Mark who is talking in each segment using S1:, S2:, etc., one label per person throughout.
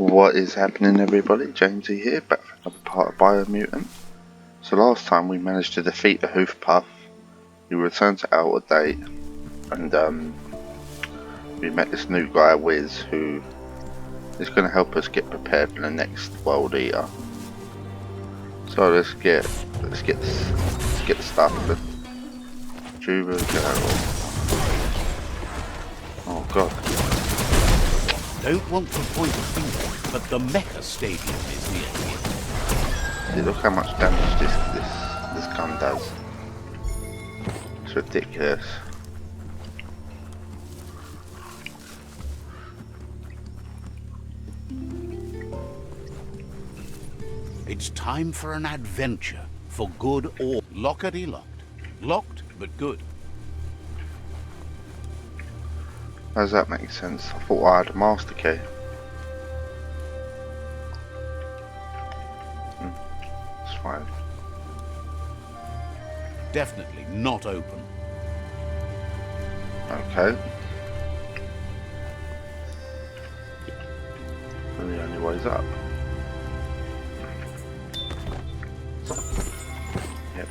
S1: What is happening, everybody? Jameseyyy here, back for another part of BIOMUTANT. So last time we managed to defeat the Murk Puff. We returned to Outer Date, and we met this new guy, Whizz, who is going to help us get prepared for the next Worldeater. So let's get the stuff. The Juba Girl. Oh god.
S2: Don't want to point a finger, but the Mecha Stadium is near here.
S1: See, look how much damage this gun does. It's ridiculous.
S2: It's time for an adventure, for good or lockety locked. Locked, but good.
S1: How does that make sense? I thought I had a master key. It's fine.
S2: Definitely not open.
S1: Okay. And the only way's up. Yep.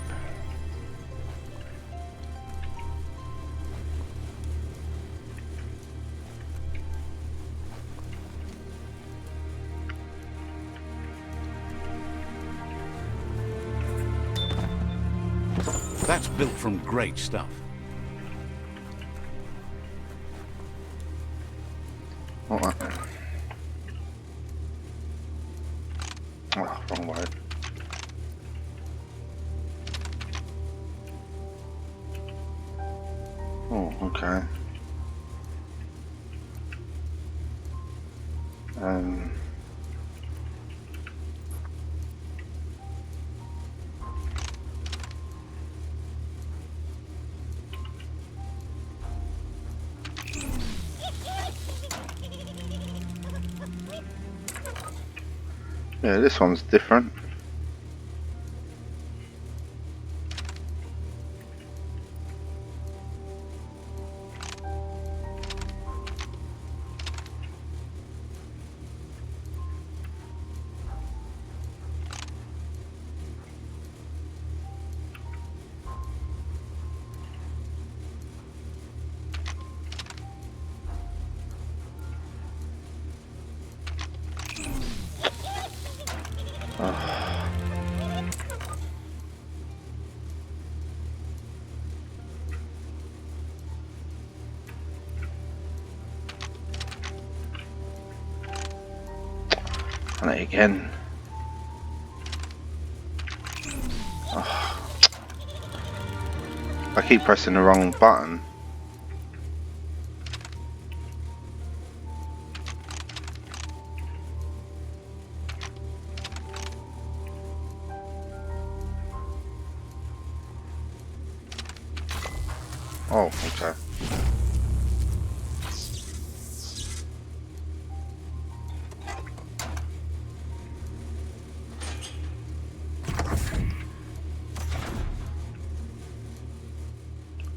S2: That's built from great stuff.
S1: Alright. Oh, wrong way. Oh, okay. Yeah, this one's different. And it again. Oh. I keep pressing the wrong button. Oh, okay.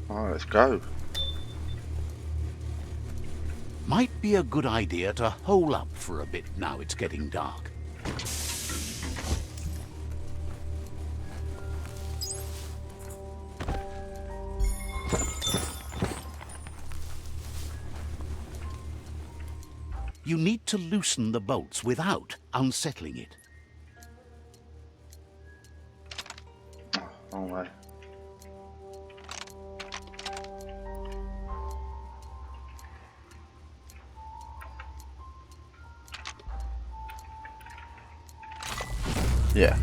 S1: Oh, let's go.
S2: Might be a good idea to hole up for a bit now it's getting dark. You need to loosen the bolts without unsettling it.
S1: Oh, wrong way. Yeah.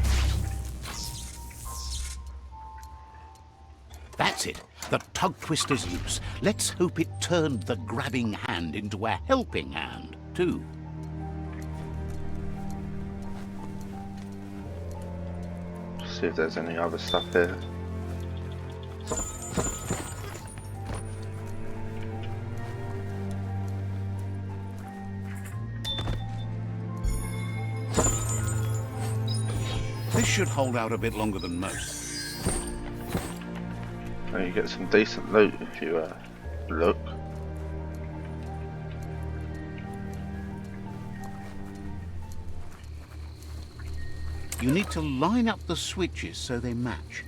S2: That's it. The tug twister's loose. Let's hope it turned the grabbing hand into a helping hand, too.
S1: See if there's any other stuff here.
S2: This should hold out a bit longer than most.
S1: And you get some decent loot if you look.
S2: You need to line up the switches so they match.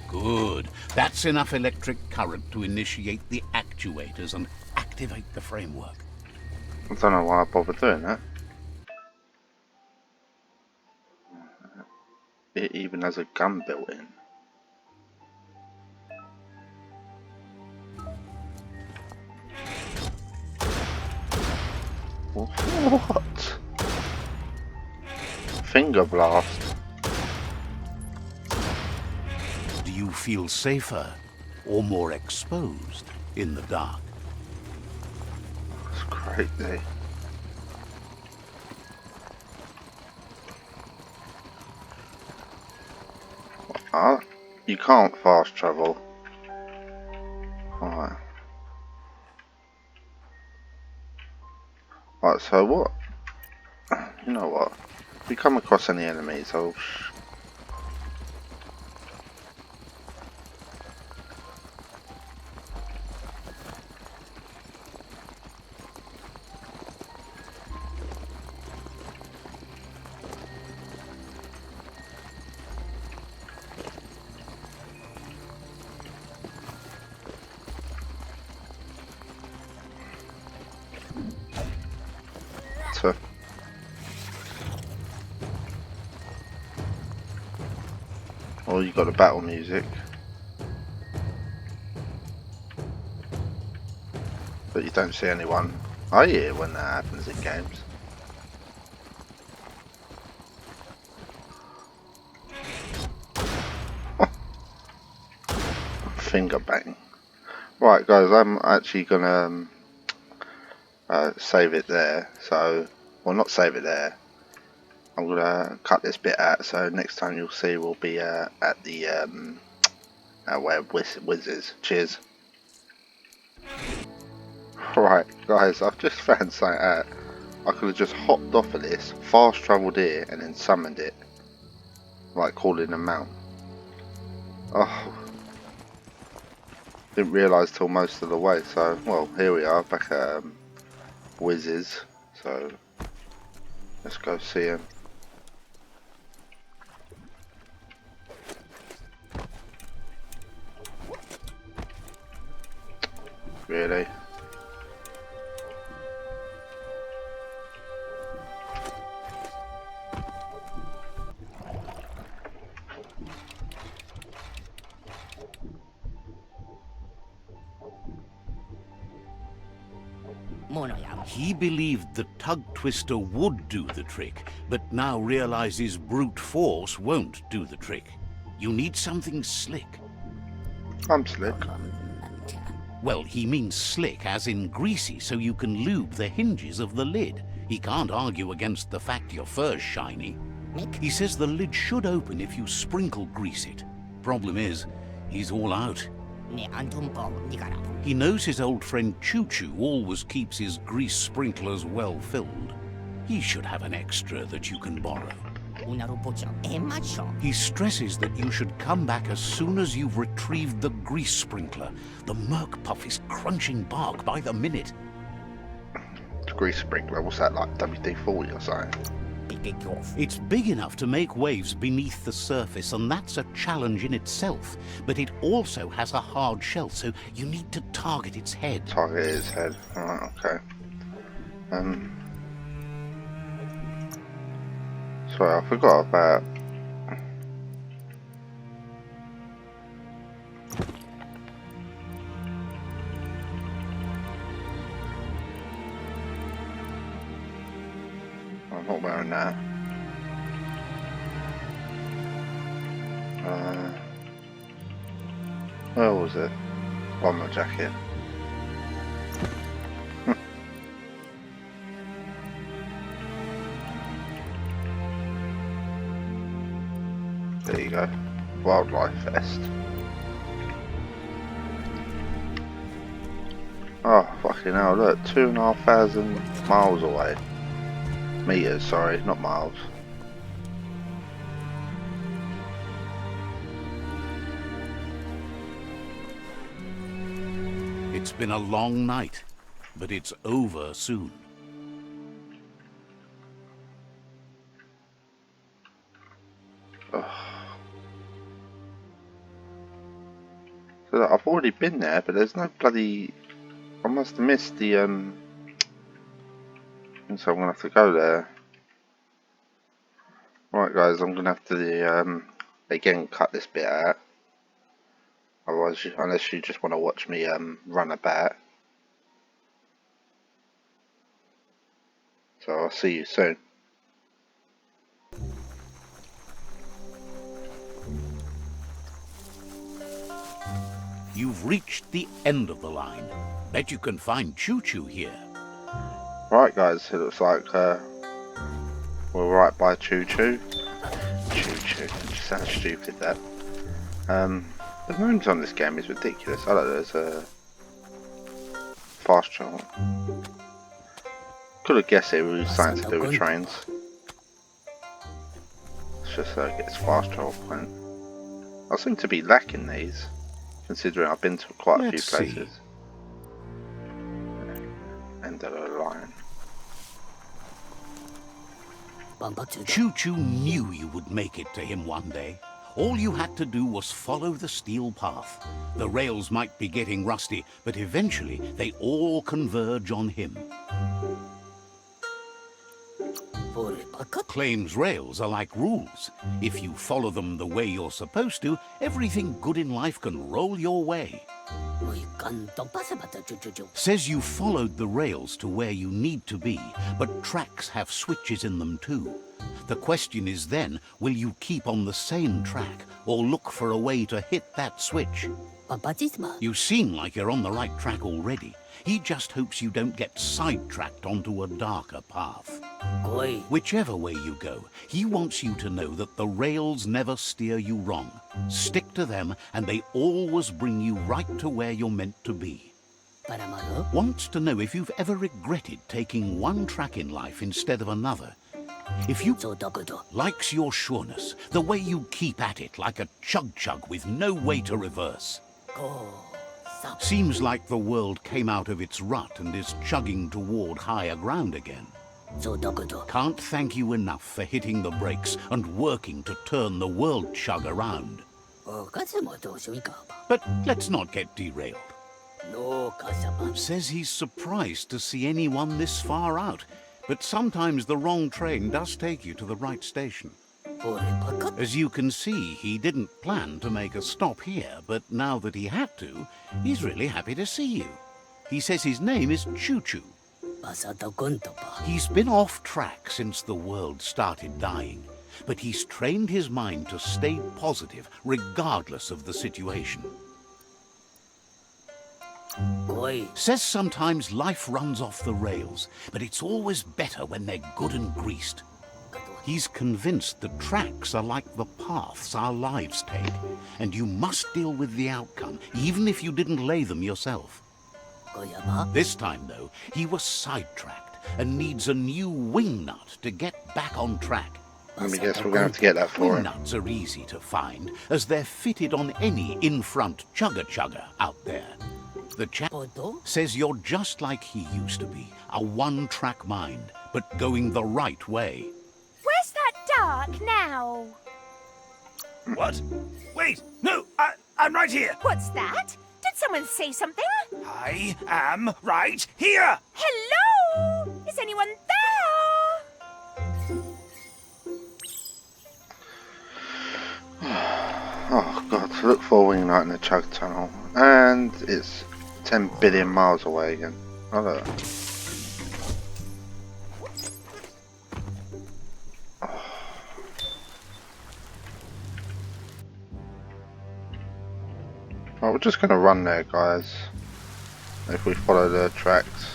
S2: Good. That's enough electric current to initiate the actuators and activate the framework.
S1: I don't know why I bothered doing that. It even has a gun built in. What? Finger blast.
S2: Do you feel safer or more exposed in the dark?
S1: That's crazy. You can't fast travel. Alright. Right, so what? You know what? If we come across any enemies, I'll... So... Oh, you got the battle music. But you don't see anyone. I hear when that happens in games. Finger bang. Right guys, I'm actually gonna save it there. So, well, not save it there. I'm gonna cut this bit out, so next time you'll see we'll be at the where Whizz is. Cheers. Right guys, I've just found something out. I could have just hopped off of this, fast travelled here, and then summoned it, like calling a mount. Oh, didn't realise till most of the way. So, well, here we are back at Whizz's. So let's go see him. Really?
S2: He believed the tug twister would do the trick, but now realizes brute force won't do the trick. You need something slick.
S1: I'm slick.
S2: Well, he means slick as in greasy, so you can lube the hinges of the lid. He can't argue against the fact your fur's shiny. He says the lid should open if you sprinkle grease it. Problem is, he's all out. He knows his old friend Choo-Choo always keeps his grease sprinklers well filled. He should have an extra that you can borrow. He stresses that you should come back as soon as you've retrieved the grease sprinkler. The Murk Puff is crunching bark by the minute.
S1: The grease sprinkler, what's that, like WD-40 or something?
S2: It's big enough to make waves beneath the surface, and that's a challenge in itself. But it also has a hard shell, so you need to target its head.
S1: Target its head. Alright, okay. Sorry, I forgot about... I'm not wearing that. Where was it? Bomber jacket. There you go. Wildlife Fest. Oh, fucking hell, look, 2,500 miles away. Meters, sorry, not miles.
S2: It's been a long night, but it's over soon.
S1: So I've already been there, but there's no bloody... I must have missed the, so I'm gonna have to go there. Right guys, I'm gonna have to, again cut this bit out. Otherwise, unless you just want to watch me, run about. So I'll see you soon.
S2: You've reached the end of the line. Bet you can find Choo Choo here.
S1: Right guys, it looks like we're right by Choo Choo. Choo Choo, it just sounds stupid that. The moons on this game is ridiculous. I don't know, there's a fast travel. Could have guessed it was something to do with trains. It's just gets fast travel point. I seem to be lacking these, considering I've been to quite a few places. End of the line.
S2: Choo Choo knew you would make it to him one day. All you had to do was follow the steel path. The rails might be getting rusty, but eventually they all converge on him. Claims rails are like rules. If you follow them the way you're supposed to, everything good in life can roll your way. Says you followed the rails to where you need to be, but tracks have switches in them too. The question is then, will you keep on the same track or look for a way to hit that switch? You seem like you're on the right track already. He just hopes you don't get sidetracked onto a darker path. Whichever way you go, he wants you to know that the rails never steer you wrong. Stick to them and they always bring you right to where you're meant to be. Wants to know if you've ever regretted taking one track in life instead of another. If you likes your sureness, the way you keep at it like a chug-chug with no way to reverse. Seems like the world came out of its rut and is chugging toward higher ground again. Can't thank you enough for hitting the brakes and working to turn the world chug around. But let's not get derailed. Says he's surprised to see anyone this far out, but sometimes the wrong train does take you to the right station. As you can see, he didn't plan to make a stop here, but now that he had to, he's really happy to see you. He says his name is Choo Choo. He's been off track since the world started dying, but he's trained his mind to stay positive regardless of the situation. Says sometimes life runs off the rails, but it's always better when they're good and greased. He's convinced the tracks are like the paths our lives take, and you must deal with the outcome, even if you didn't lay them yourself. This time, though, he was sidetracked and needs a new wing nut to get back on track.
S1: Let me guess, we're going to have to get that for
S2: Wing
S1: him.
S2: nuts are easy to find, as they're fitted on any in-front chugger-chugger out there. The chap says you're just like he used to be, a one-track mind, but going the right way.
S3: Where's that dark now?
S4: What? Wait, no, I'm right here.
S3: What's that? Did someone say something?
S4: I am right here.
S3: Hello? Is anyone there?
S1: Oh god, to look for a wing nut in the chug tunnel. And it's 10 billion miles away again. Oh look. Well, we're just going to run there, guys, if we follow the tracks.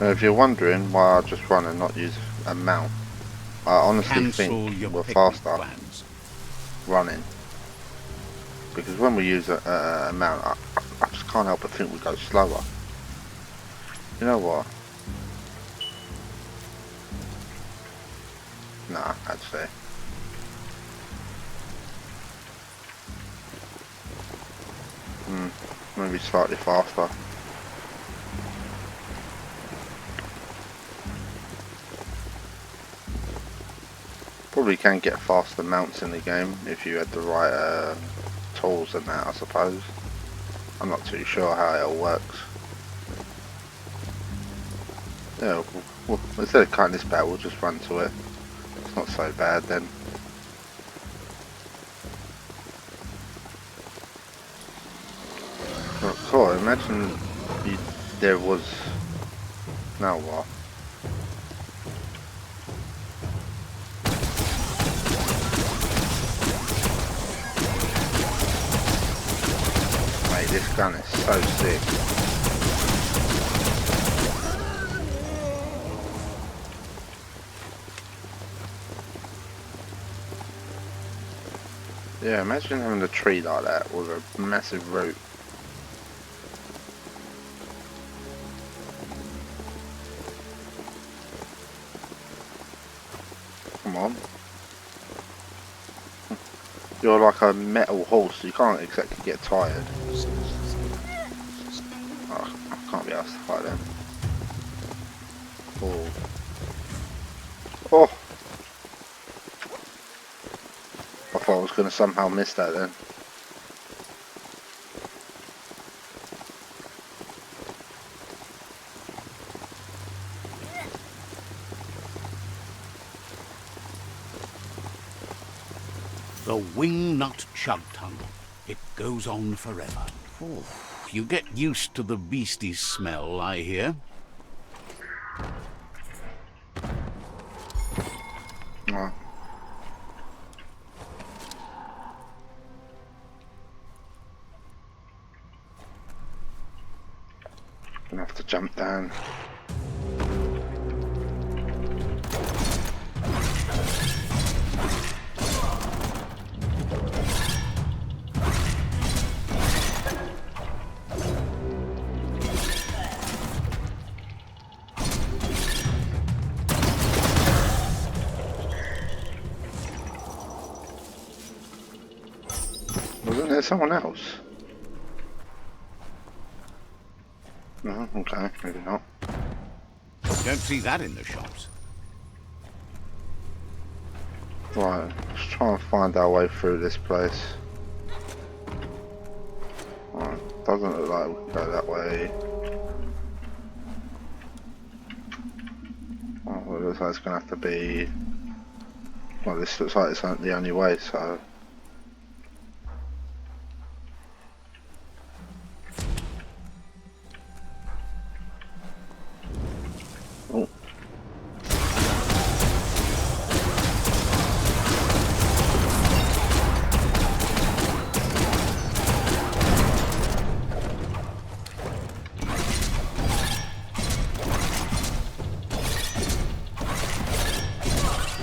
S1: Now, if you're wondering why I just run and not use a mount, I honestly think we're faster running. Because when we use a mount, I just can't help but think we go slower. You know what? Nah, actually. Maybe slightly faster. Probably can get faster mounts in the game if you had the right tools and that, I suppose. I'm not too sure how it all works. Yeah, well, instead of cutting this back, we'll just run to it. It's not so bad then. But cool, imagine there was... Now what? Mate, this gun is so sick. Yeah, imagine having a tree like that with a massive root. Come on. You're like a metal horse, you can't exactly get tired. Oh, I can't be asked to fight them. Oh. Oh! I thought I was going to somehow miss that then.
S2: The wingnut chug tunnel. It goes on forever. Oh, you get used to the beastly smell, I hear.
S1: Oh. Gonna have to jump down. Wasn't there someone else? No, okay, maybe not.
S2: Don't see that in the shops.
S1: Right, let's try and find our way through this place. Right, doesn't look like we can go that way. Well, it looks like it's gonna have to be... Well, this looks like it's not the only way, so... Oh.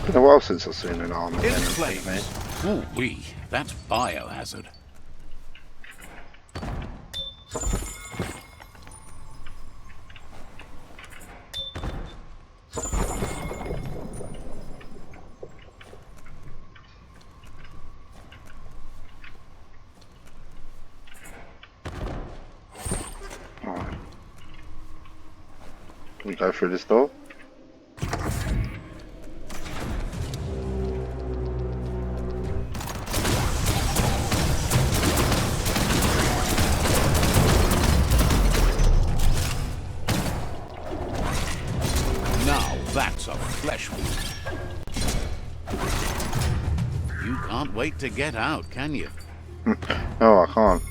S1: Been a while since I've seen an armor.
S2: In flames. Ooh-wee, that's biohazard.
S1: Alright. Can we go through this door?
S2: That's a flesh wound. You can't wait to get out, can you?
S1: No, I can't.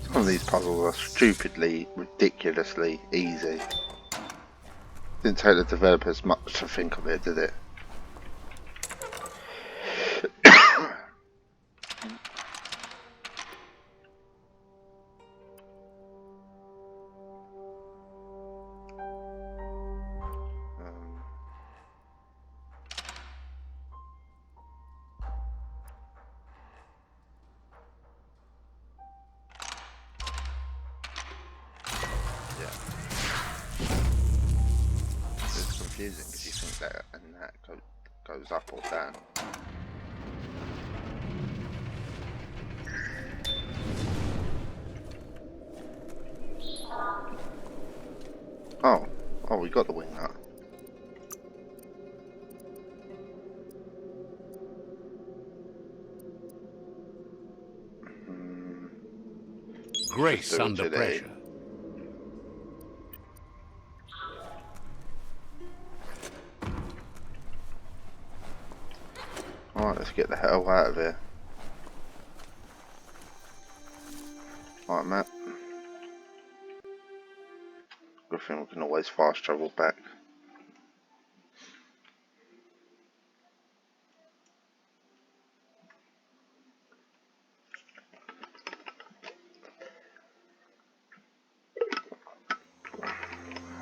S1: Some of these puzzles are stupidly, ridiculously easy. Didn't take the developers much to think of it, did it? It's confusing because you think that and that goes up or down. Oh, we got the wing nut.
S2: Grace under pressure.
S1: Alright, let's get the hell out of here. Alright, Matt. Good thing we can always fast travel back.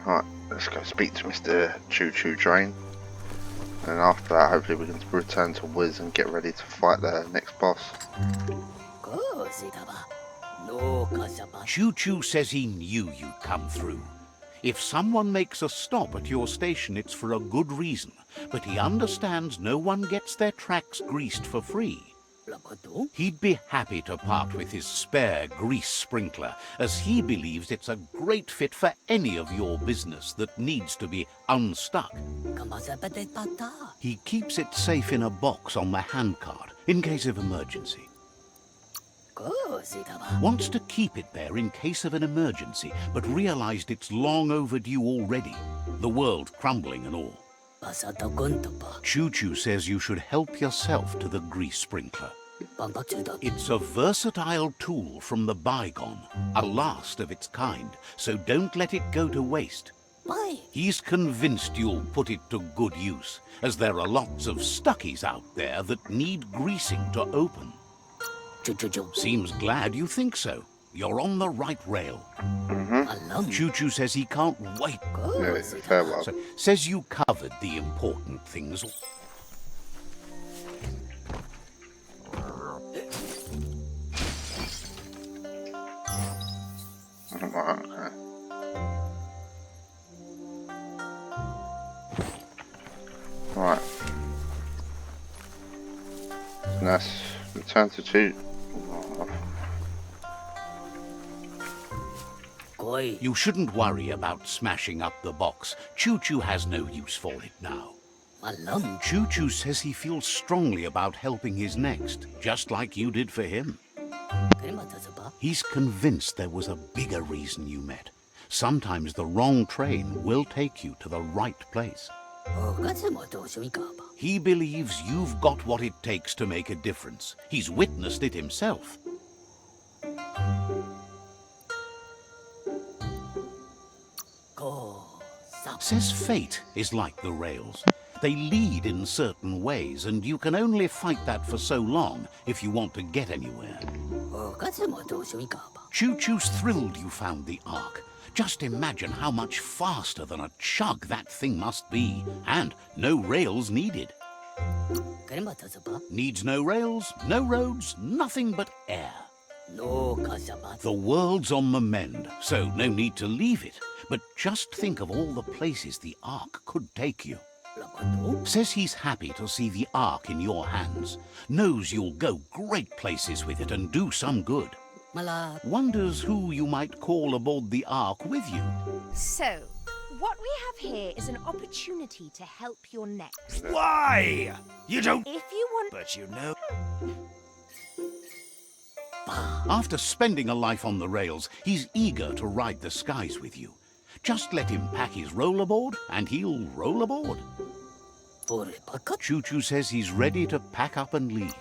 S1: Alright, let's go speak to Mr. Choo Choo Train. And after that, hopefully we can return to Whizz and get ready to fight the next boss.
S2: Choo Choo says he knew you'd come through. If someone makes a stop at your station, it's for a good reason. But he understands no one gets their tracks greased for free. He'd be happy to part with his spare grease sprinkler, as he believes it's a great fit for any of your business that needs to be unstuck. He keeps it safe in a box on the handcart, in case of emergency. Wants to keep it there in case of an emergency, but realized it's long overdue already. The world crumbling and all. Choo Choo says you should help yourself to the grease sprinkler. It's a versatile tool from the bygone, a last of its kind, so don't let it go to waste. He's convinced you'll put it to good use, as there are lots of stuckies out there that need greasing to open. Seems glad you think so. You're on the right rail. Choo Choo says he can't wait.
S1: Yeah, farewell.
S2: So, says you covered the important things.
S1: Right, okay. Right. Let's return to two.
S2: You shouldn't worry about smashing up the box. Choo Choo has no use for it now. Choo Choo says he feels strongly about helping his next, just like you did for him. He's convinced there was a bigger reason you met. Sometimes the wrong train will take you to the right place. He believes you've got what it takes to make a difference. He's witnessed it himself. Says fate is like the rails. They lead in certain ways, and you can only fight that for so long if you want to get anywhere. Choo Choo's thrilled you found the Ark. Just imagine how much faster than a chug that thing must be, and no rails needed. Needs no rails, no roads, nothing but air. The world's on the mend, so no need to leave it. But just think of all the places the Ark could take you. Says he's happy to see the Ark in your hands. Knows you'll go great places with it and do some good. Wonders who you might call aboard the Ark with you.
S3: So, what we have here is an opportunity to help your next.
S4: Why? You don't.
S3: If you want...
S4: But you know.
S2: After spending a life on the rails, he's eager to ride the skies with you. Just let him pack his rollerboard, and he'll roll aboard. Choo Choo says he's ready to pack up and leave.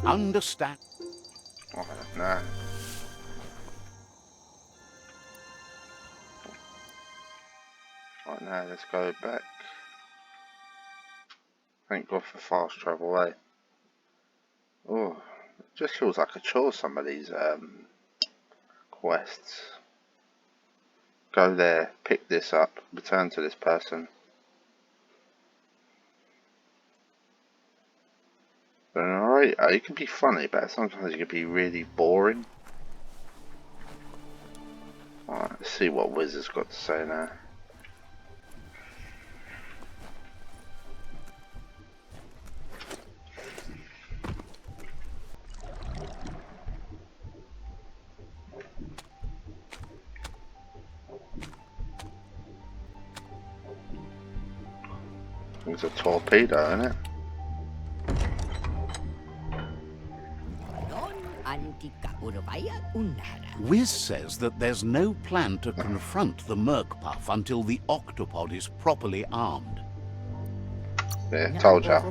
S2: Understand?
S1: Oh, no. Right, Right, now let's go back. Thank God for fast travel, eh? Oh, it just feels like a chore, some of these quests. Go there, pick this up, return to this person. But alright, it can be funny, but sometimes it can be really boring. Alright, let's see what Whizz has got to say now. It's a torpedo, isn't it?
S2: Whizz says that there's no plan to confront the Murk Puff until the octopod is properly armed.
S1: Yeah, told ya.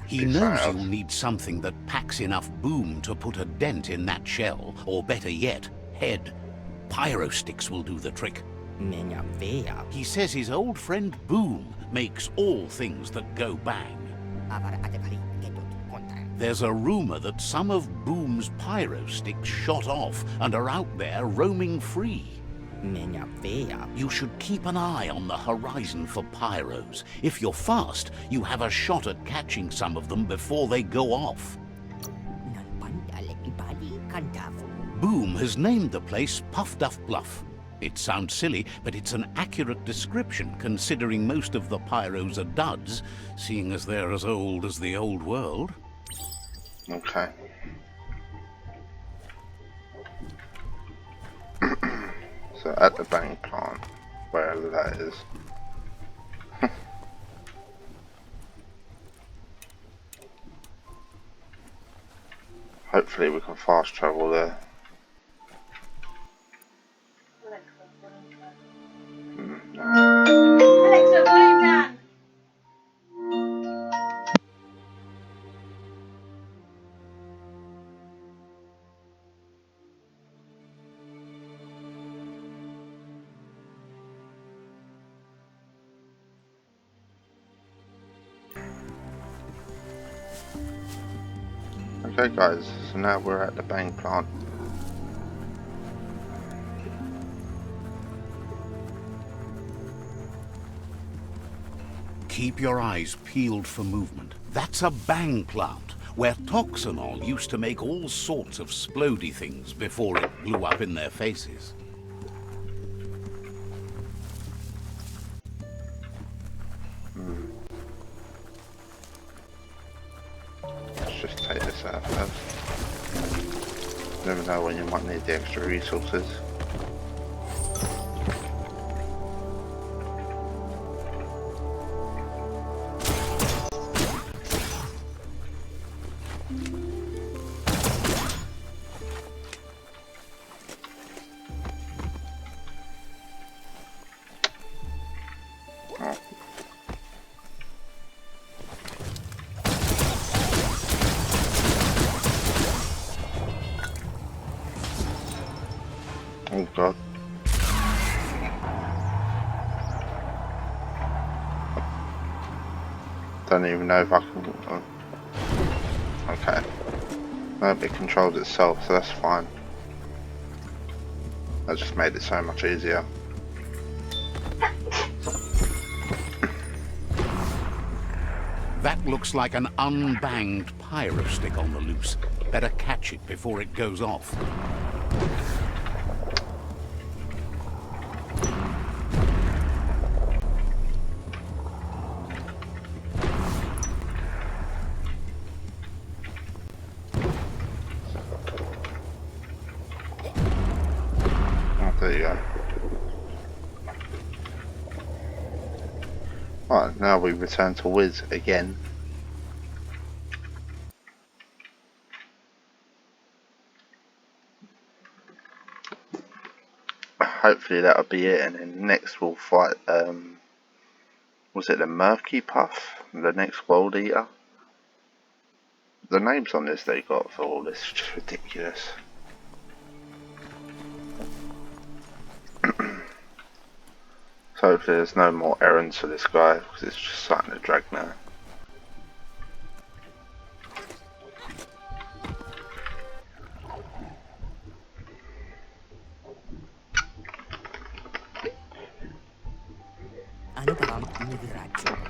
S2: He knows you'll need something that packs enough boom to put a dent in that shell, or better yet, head. Pyro sticks will do the trick. He says his old friend Boom makes all things that go bang. There's a rumor that some of Boom's pyro sticks shot off and are out there roaming free. You should keep an eye on the horizon for pyros. If you're fast, you have a shot at catching some of them before they go off. Boom has named the place Puff Duff Bluff. It sounds silly, but it's an accurate description considering most of the pyros are duds, seeing as they're as old as the old world.
S1: Okay. So at the bank plant, wherever that is. Hopefully we can fast travel there.
S5: Alexa, volume down.
S1: Okay guys, so now we're at the bang plant.
S2: Keep your eyes peeled for movement. That's a bang plant, where Toxanol used to make all sorts of splody things before it blew up in their faces.
S1: Let's just take this out first. Never know when you might need the extra resources. Oh god. Don't even know if I can... okay. No, it controls itself, so that's fine. That just made it so much easier.
S2: That looks like an unbanged pyro stick on the loose. Better catch it before it goes off.
S1: There you go. Right, now we return to Whizz again. Hopefully that'll be it, and then next we'll fight, was it the Murk Puff? The next Worldeater? The names on this they got for all this is just ridiculous. So hopefully there's no more errands for this guy, because it's just starting to drag now.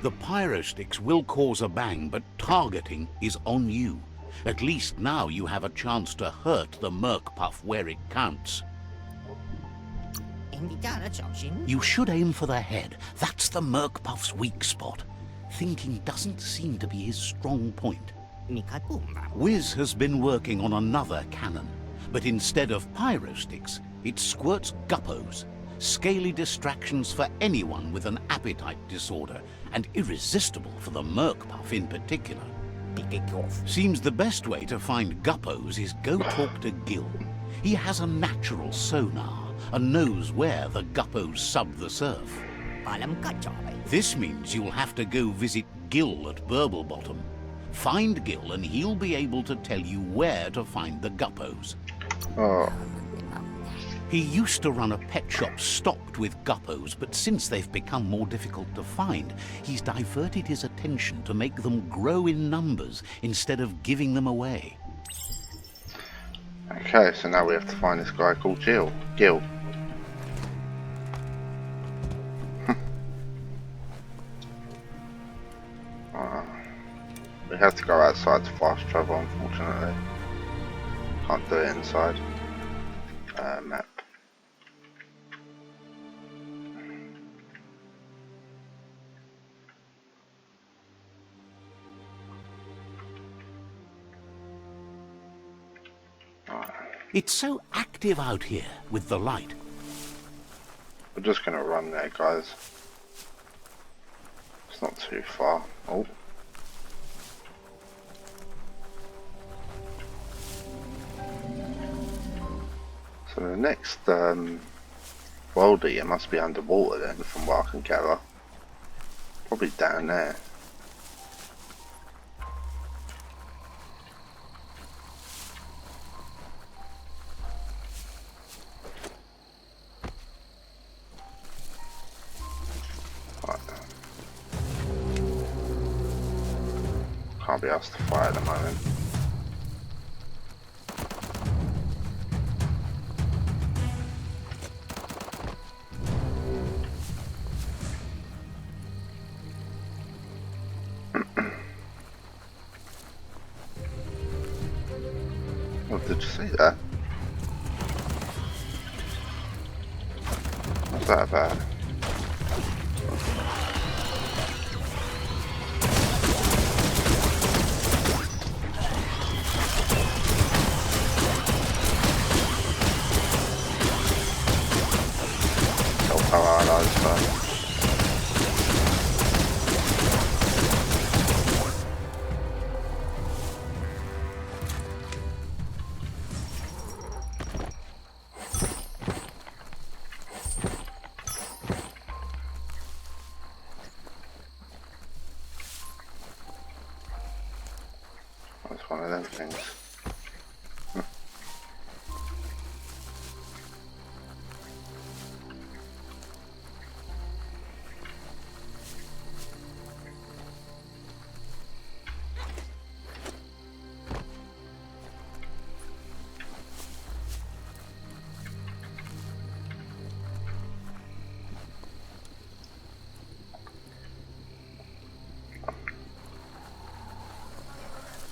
S2: The pyro sticks will cause a bang, but targeting is on you. At least now you have a chance to hurt the Murk Puff where it counts. You should aim for the head. That's the Murk Puff's weak spot. Thinking doesn't seem to be his strong point. Whizz has been working on another cannon, but instead of pyro sticks, it squirts guppos. Scaly distractions for anyone with an appetite disorder, and irresistible for the Murk Puff in particular. Seems the best way to find guppos is go talk to Gil. He has a natural sonar and knows where the guppos sub the surf. This means you'll have to go visit Gil at Burblebottom. Find Gil and he'll be able to tell you where to find the guppos.
S1: Oh.
S2: He used to run a pet shop stocked with guppos, but since they've become more difficult to find, he's diverted his attention to make them grow in numbers instead of giving them away.
S1: Okay, so now we have to find this guy called Gil. We have to go outside to fast travel, unfortunately. Can't do it inside. Map.
S2: It's so active out here with the light.
S1: We're just gonna run there, guys. It's not too far. Oh. So the next Worldeater must be underwater then, from what I can gather. Probably down there. Right. Can't be asked to fire at the moment. Oh, did you see that? What's that about? Help our allies first. That's one of them things.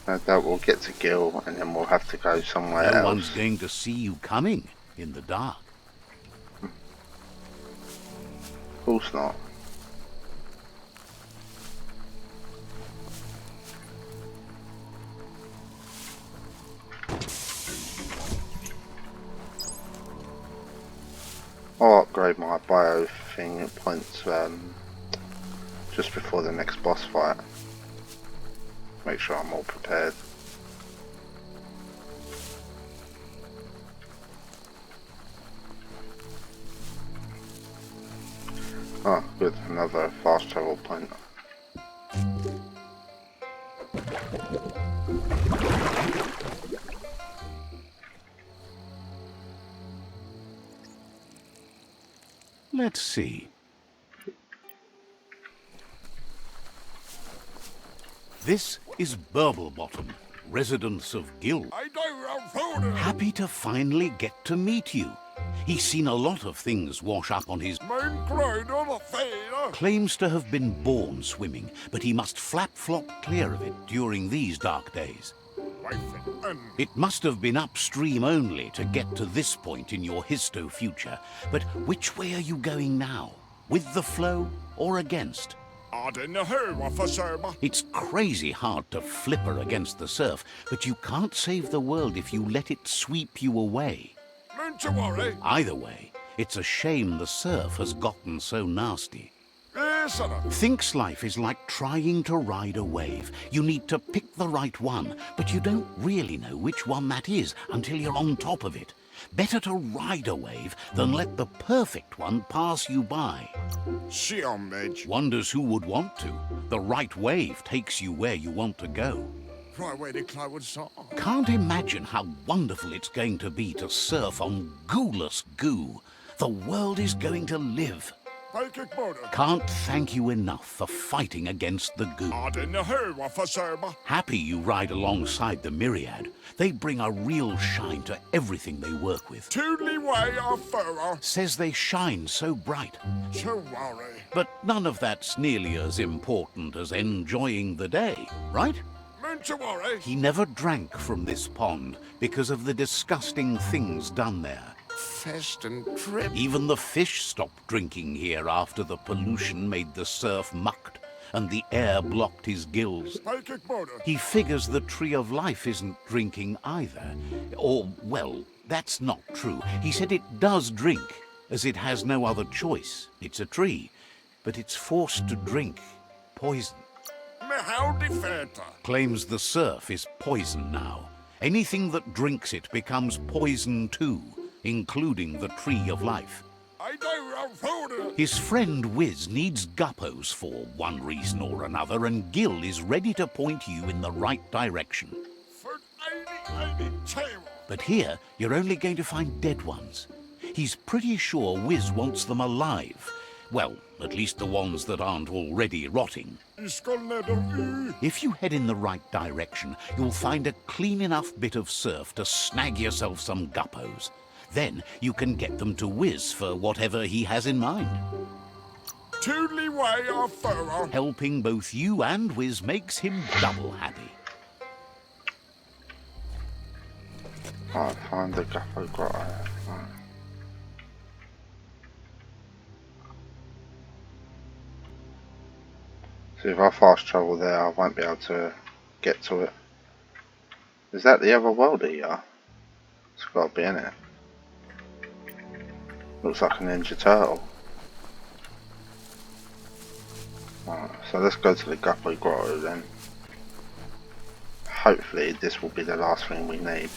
S1: No doubt we'll get to Gil and then we'll have to go somewhere
S2: No
S1: else.
S2: one's going to see you coming in the dark.
S1: Of course not. I'll upgrade my bio thing points just before the next boss fight. Make sure I'm all prepared. Oh, good, another fast travel point.
S2: Let's see. This is Burblebottom, residents of Gill. Happy to finally get to meet you. He's seen a lot of things wash up on his... Claims to have been born swimming, but he must flap-flop clear of it during these dark days. It must have been upstream only to get to this point in your histo-future. But which way are you going now? With the flow or against? It's crazy hard to flipper against the surf, but you can't save the world if you let it sweep you away. Either way, it's a shame the surf has gotten so nasty. Thinks life is like trying to ride a wave. You need to pick the right one, but you don't really know which one that is until you're on top of it. Better to ride a wave than let the perfect one pass you by. Wonders who would want to. The right wave takes you where you want to go. Can't imagine how wonderful it's going to be to surf on gooless goo. The world is going to live. Can't thank you enough for fighting against the goo. Happy you ride alongside the myriad. They bring a real shine to everything they work with. Says they shine so bright. But none of that's nearly as important as enjoying the day, right? He never drank from this pond because of the disgusting things done there. Even the fish stopped drinking here after the pollution made the surf mucked and the air blocked his gills. He figures the tree of life isn't drinking either. Or, well, that's not true. He said it does drink, as it has no other choice. It's a tree, but it's forced to drink poison. Claims the surf is poison now. Anything that drinks it becomes poison too, including the tree of life. His friend Whizz needs guppos for one reason or another, and Gill is ready to point you in the right direction. But here, you're only going to find dead ones. He's pretty sure Whizz wants them alive. Well, at least the ones that aren't already rotting. If you head in the right direction, you'll find a clean enough bit of surf to snag yourself some guppos. Then you can get them to Whizz for whatever he has in mind. Helping both you and Whizz makes him double happy.
S1: I'll find the guppo grotto. Right. So if I fast travel there, I won't be able to get to it. Is that the other Worldeater? It's got to be in it. Looks like a Ninja Turtle. Right, so let's go to the Guppo Grotto then. Hopefully this will be the last thing we need.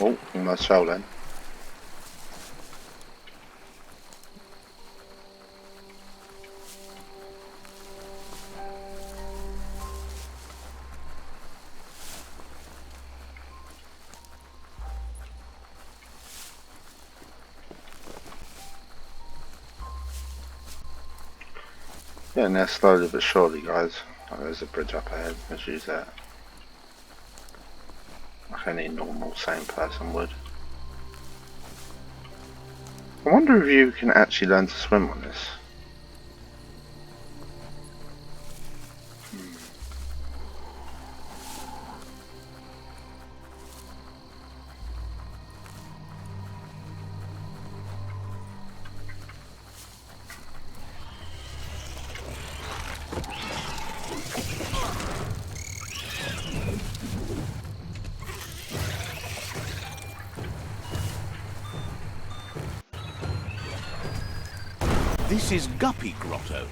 S1: Oh, almost fell then. Getting there slowly but surely, guys. Oh, there's a bridge up ahead. Let's use that. Like any normal, sane person would. I wonder if you can actually learn to swim on this.
S2: This is Guppy Grotto.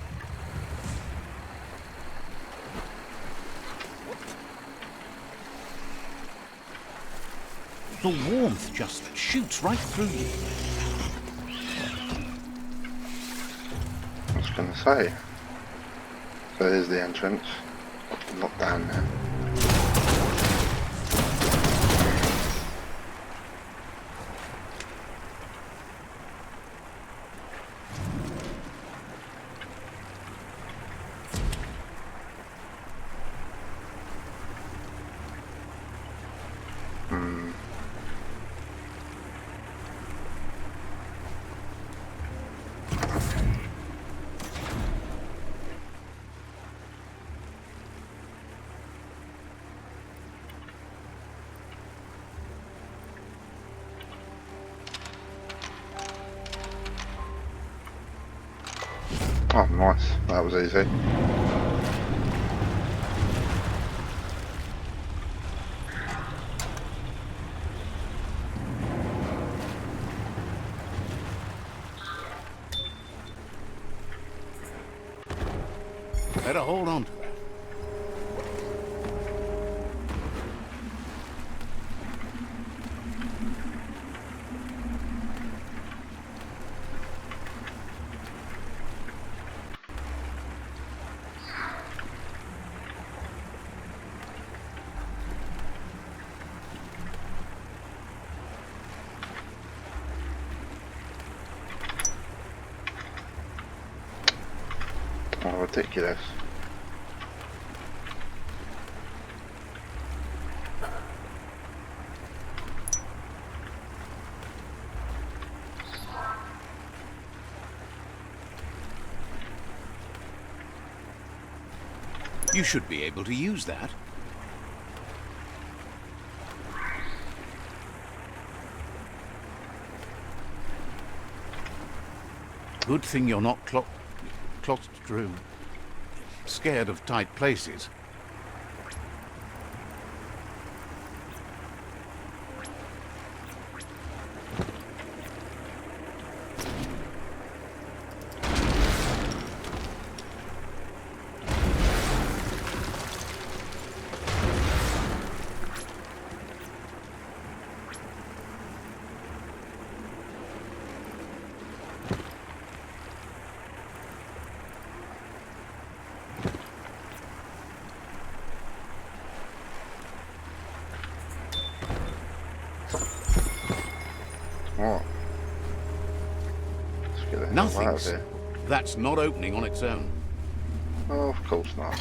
S2: The warmth just shoots right through you.
S1: I was going to say. So there's the entrance. Not down there. Oh, nice. That was easy.
S2: Better hold on to that.
S1: Oh, ridiculous.
S2: You should be able to use that. Good thing you're not scared of tight places.
S1: What? Let's get the hell out of
S2: Nothing's.
S1: here.
S2: That's not opening on its own.
S1: Oh, of course not.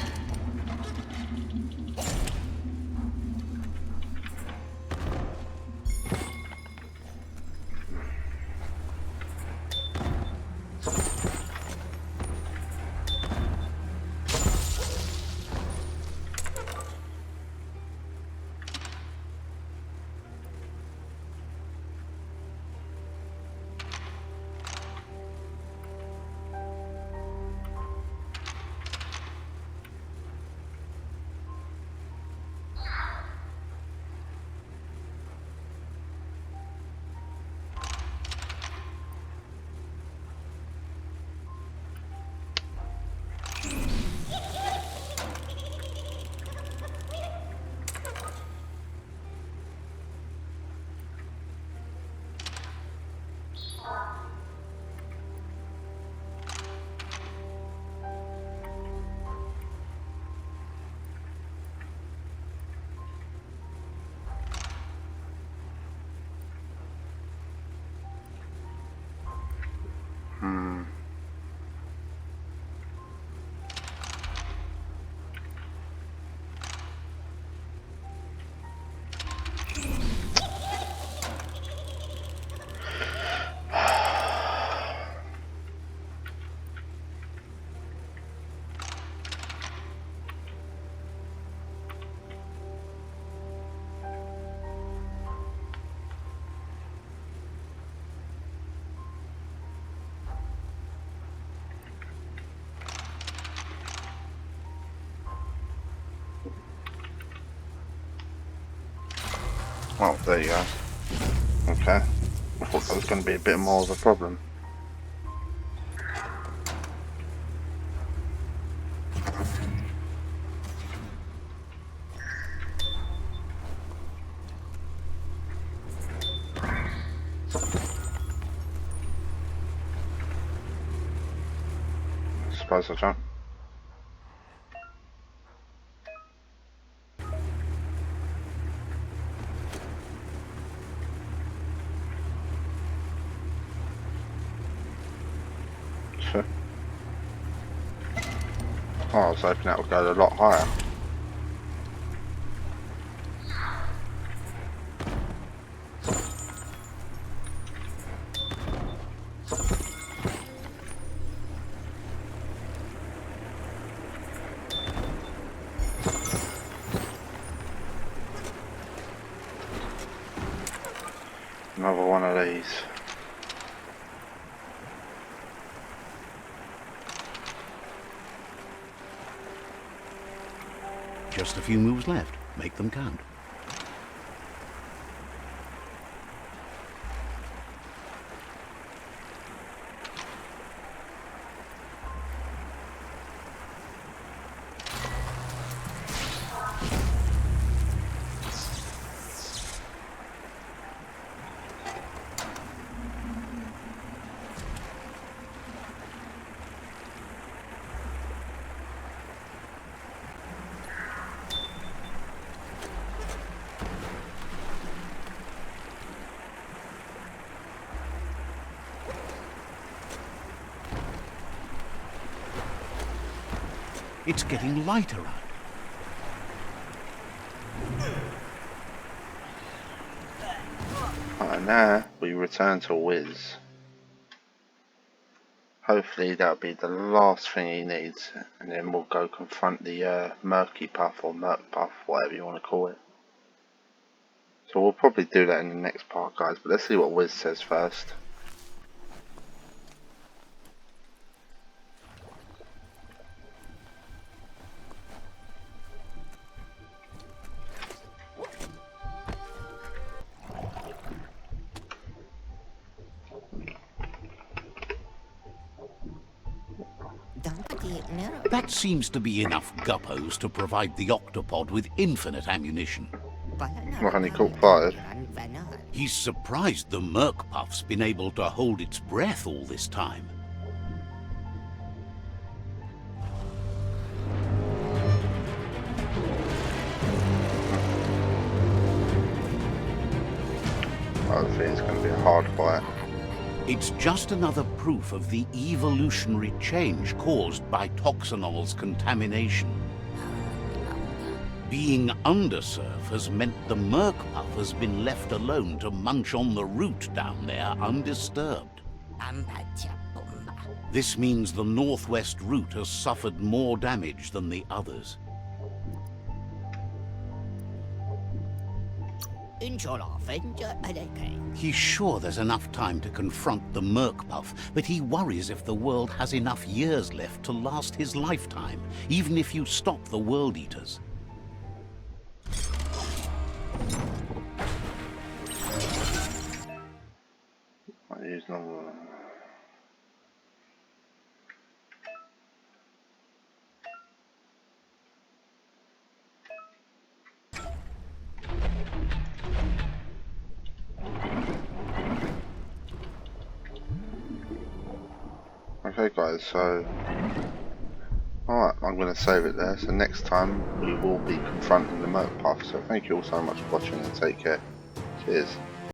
S1: Well, there you go. Okay. I thought that was going to be a bit more of a problem. Surprise I jump. Oh, I was hoping that would go a lot higher. Another one of these.
S2: Just a few moves left. Make them count. It's getting lighter out.
S1: And now we return to Whizz. Hopefully that'll be the last thing he needs, and then we'll go confront the Murky Puff or Murk Puff, whatever you want to call it. So we'll probably do that in the next part, guys, but let's see what Whizz says first.
S2: That seems to be enough guppos to provide the octopod with infinite ammunition.
S1: Not only caught fire.
S2: He's surprised the Murk Puff's been able to hold its breath all this time.
S1: I think it's going to be a hard fight.
S2: It's just another proof of the evolutionary change caused by Toxanol's contamination. Being undersurf has meant the Murk Puff has been left alone to munch on the root down there undisturbed. This means the northwest route has suffered more damage than the others. He's sure there's enough time to confront the Murk Puff, but he worries if the world has enough years left to last his lifetime, even if you stop the Worldeaters.
S1: I use normal. Okay guys, so alright, I'm going to save it there, so next time we will be confronting the Murk Puff, so thank you all so much for watching and take care. Cheers.